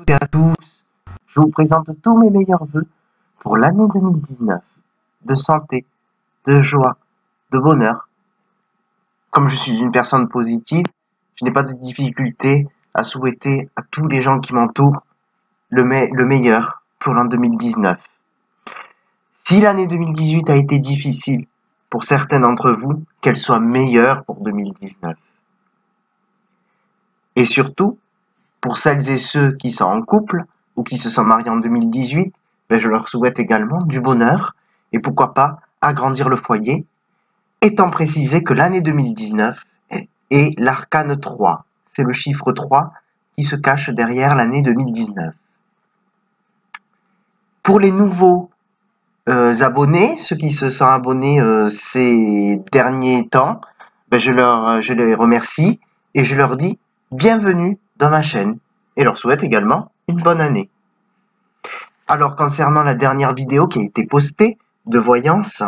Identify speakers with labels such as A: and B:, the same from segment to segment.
A: toutes et à tous, je vous présente tous mes meilleurs vœux pour l'année 2019, de santé, de joie, de bonheur. Comme je suis une personne positive, je n'ai pas de difficulté à souhaiter à tous les gens qui m'entourent le meilleur pour l'an 2019. Si l'année 2018 a été difficile pour certains d'entre vous, qu'elle soit meilleure pour 2019. Et surtout, pour celles et ceux qui sont en couple ou qui se sont mariés en 2018, je leur souhaite également du bonheur et pourquoi pas agrandir le foyer, étant précisé que l'année 2019 est l'arcane 3. C'est le chiffre 3 qui se cache derrière l'année 2019. Pour les nouveaux abonnés, ceux qui se sont abonnés ces derniers temps, je les remercie et je leur dis bienvenue dans ma chaîne et leur souhaite également une bonne année. Alors concernant la dernière vidéo qui a été postée de voyance,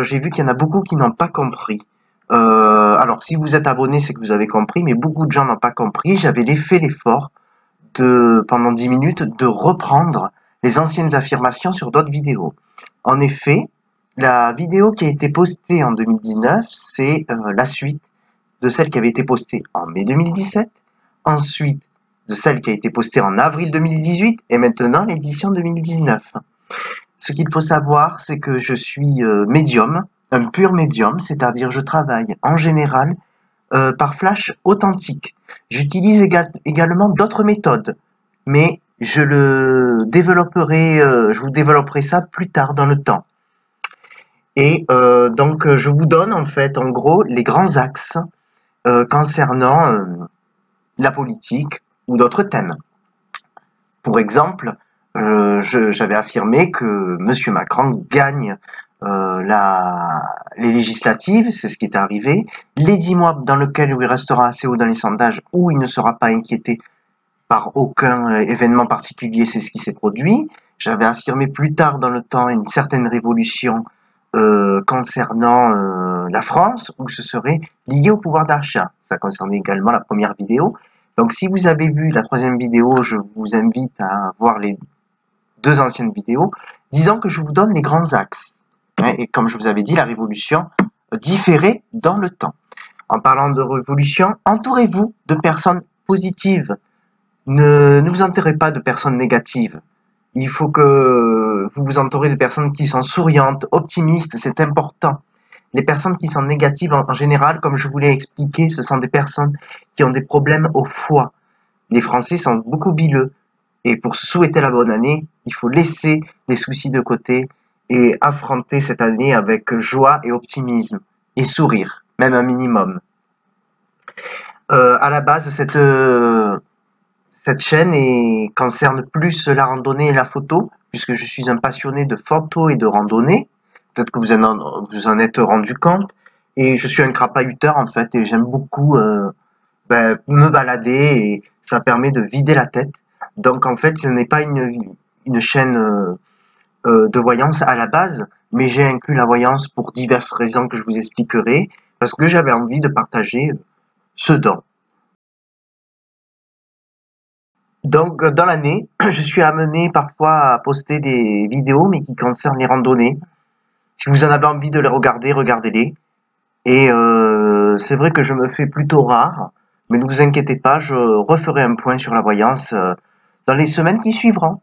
A: j'ai vu qu'il y en a beaucoup qui n'ont pas compris. Alors si vous êtes abonné, c'est que vous avez compris, mais beaucoup de gens n'ont pas compris. J'avais fait l'effort pendant 10 minutes de reprendre les anciennes affirmations sur d'autres vidéos. En effet, la vidéo qui a été postée en 2019, c'est la suite de celle qui avait été postée en mai 2017, ensuite de celle qui a été postée en avril 2018 et maintenant l'édition 2019. Ce qu'il faut savoir, c'est que je suis médium, un pur médium, c'est-à-dire je travaille en général par flash authentique. J'utilise également d'autres méthodes, mais je vous développerai ça plus tard dans le temps. Et donc je vous donne en fait en gros les grands axes concernant la politique ou d'autres thèmes. Pour exemple, j'avais affirmé que M. Macron gagne les législatives, c'est ce qui est arrivé. Les 10 mois dans lesquels il restera assez haut dans les sondages, où il ne sera pas inquiété par aucun événement particulier, c'est ce qui s'est produit. J'avais affirmé plus tard dans le temps une certaine révolution concernant la France, où ce serait lié au pouvoir d'achat. Ça concernait également la première vidéo. Donc si vous avez vu la troisième vidéo, je vous invite à voir les deux anciennes vidéos. Disons que je vous donne les grands axes. Et comme je vous avais dit, la révolution différait dans le temps. En parlant de révolution, entourez-vous de personnes positives. Ne vous entourez pas de personnes négatives. Il faut que vous vous entourez de personnes qui sont souriantes, optimistes, c'est important. Les personnes qui sont négatives en général, comme je vous l'ai expliqué, ce sont des personnes qui ont des problèmes au foie. Les Français sont beaucoup bileux. Et pour se souhaiter la bonne année, il faut laisser les soucis de côté et affronter cette année avec joie et optimisme. Et sourire, même un minimum. À la base, cette chaîne concerne plus la randonnée et la photo, puisque je suis un passionné de photo et de randonnée. Peut-être que vous en êtes rendu compte. Et je suis un crapahuteur en fait, et j'aime beaucoup me balader, et ça permet de vider la tête. Donc en fait, ce n'est pas une chaîne de voyance à la base, mais j'ai inclus la voyance pour diverses raisons que je vous expliquerai, parce que j'avais envie de partager ce don. Donc, dans l'année, je suis amené parfois à poster des vidéos, mais qui concernent les randonnées. Si vous en avez envie de les regarder, regardez-les. Et c'est vrai que je me fais plutôt rare, mais ne vous inquiétez pas, je referai un point sur la voyance dans les semaines qui suivront.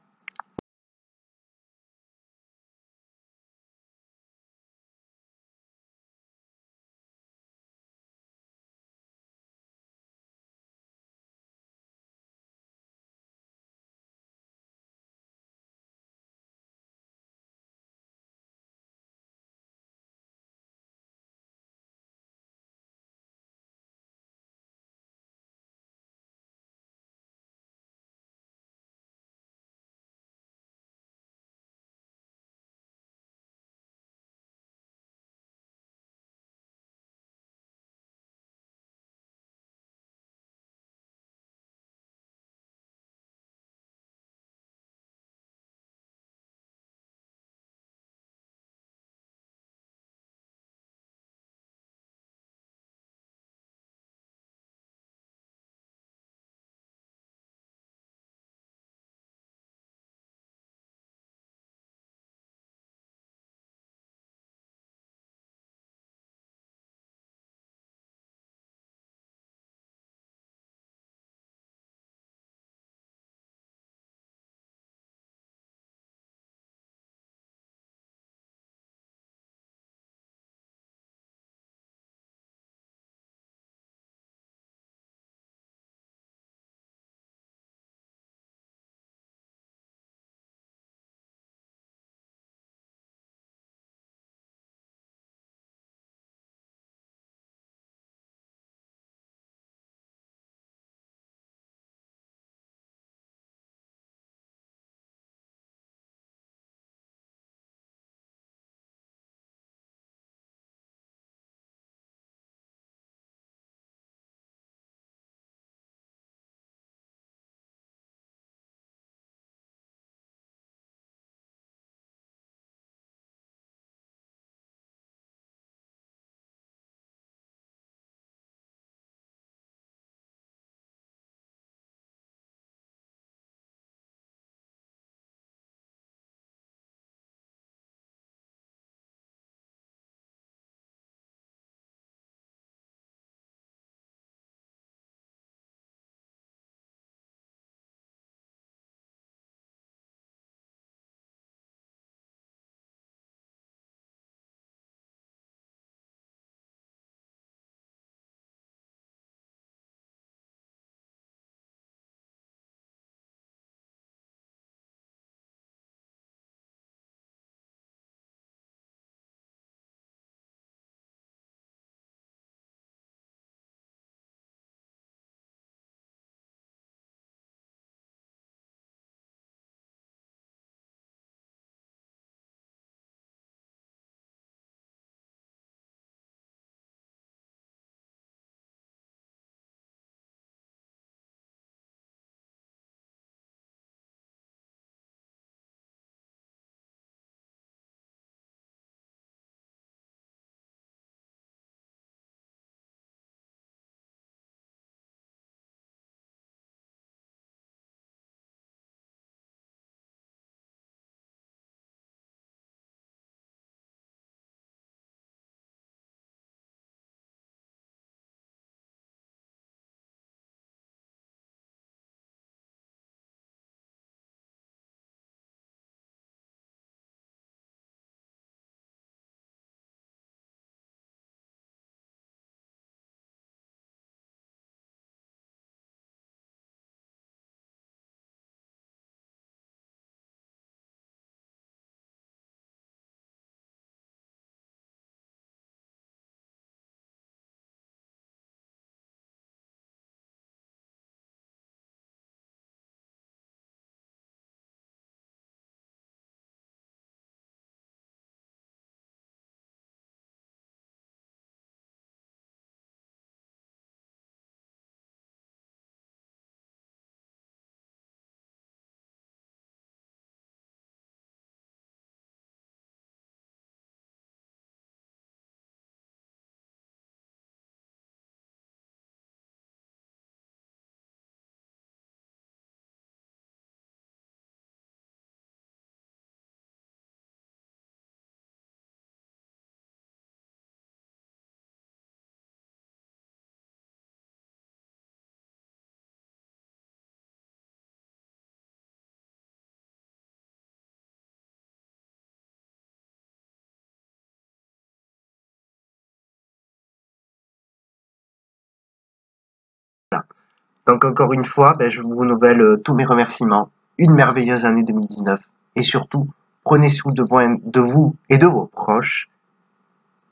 A: Donc encore une fois, je vous renouvelle tous mes remerciements. Une merveilleuse année 2019. Et surtout, prenez soin de vous et de vos proches.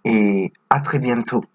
A: Et à très bientôt.